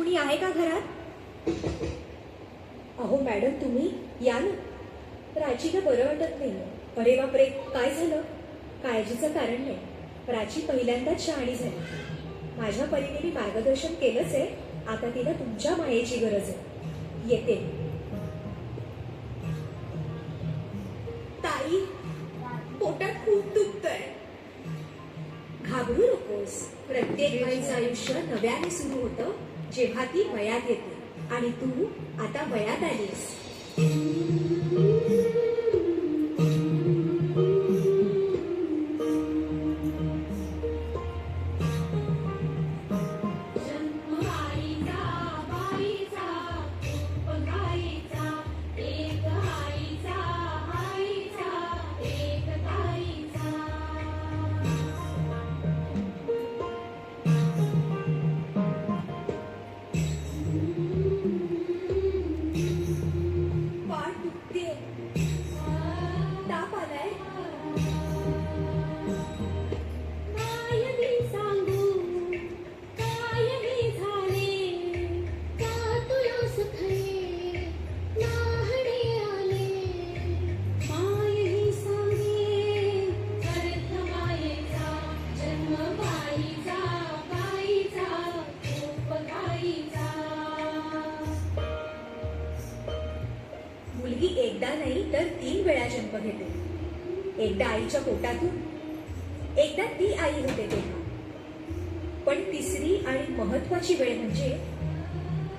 कुणी आहे का घरात? अहो मॅडम, तुम्ही या ना. प्राचीला बरं वाटत नाही. अरे बापरे, काय झालं? काळजीचं कारण नाही. प्राची पहिल्यांदाच शहाणी झाली. माझ्या परीने मी मार्गदर्शन केलंच आहे. आता तिला तुमच्या मायेची गरज आहे. येते. ताई, पोटात खूप दुखतंय. घाबरू नकोस. प्रत्येक बाईचं आयुष्य नव्याने सुरू होतं जेव्हा ती वयात येते. आणि तू आता वयात आलीस. मुलगी एकदा नाही तर 3 वेळा जन्म घेते. एकदा आईच्या पोटातून, एकदा ती आई होते तेव्हा. पण तिसरी आणि महत्वाची वेळ म्हणजे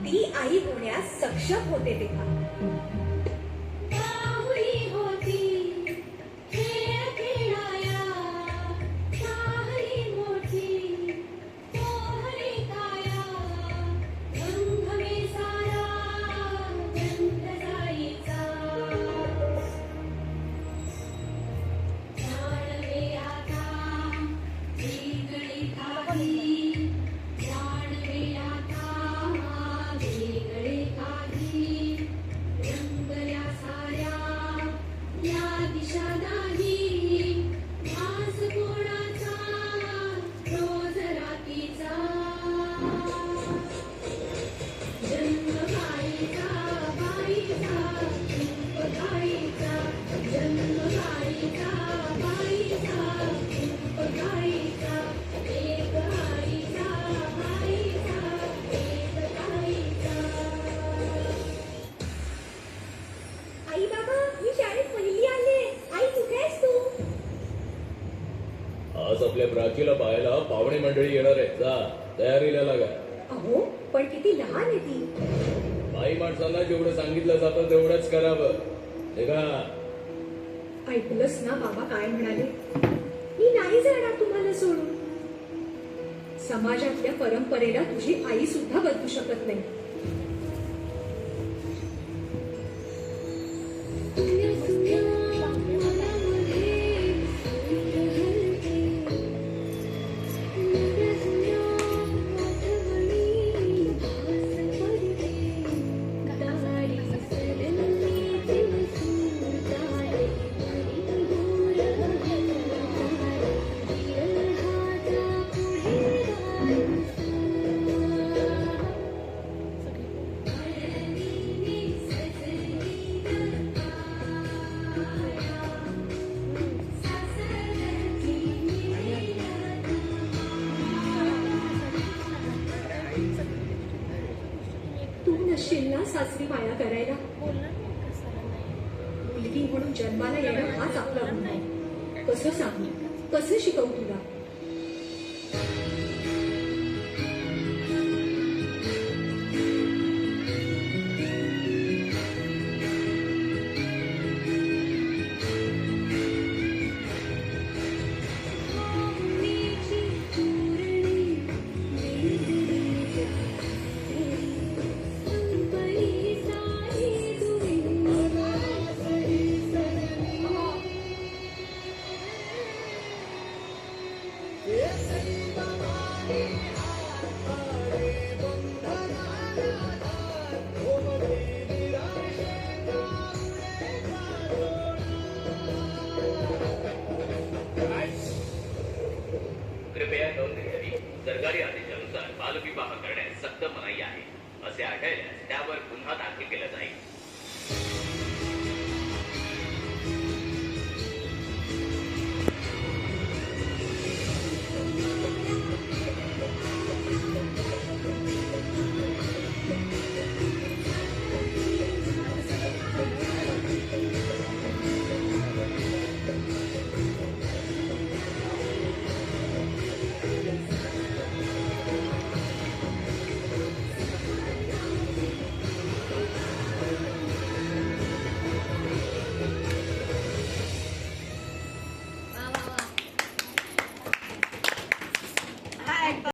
ती आई होण्यास सक्षम होते तेव्हा. आज आपल्या प्राचीला पाहायला पाहुणे मंडळी येणार आहेत. जा, तयारीला लागा. अहो, पण किती लहान आहे ती. बाई माणसांना जेवढं सांगितलं जातं तेवढंच करावं. निघा. ऐकलंस ना बाबा काय म्हणाले? मी नाही जाणार तुम्हाला सोडून. समाजातल्या परंपरेला तुझी आई सुद्धा बदलू शकत नाही. शिल्ला सासरी माया करायला. मुलगी म्हणून जन्माला येणं हाच आपला गुण आहे. कसं सांगू, कसं शिकवू तुला? कृपया नोंद घ्यावी. सरकारी आदेशानुसार बालविवाह करण्यास सक्त मनाई आहे. असे आढळल्यास त्यावर गुन्हा दाखल केला जाईल.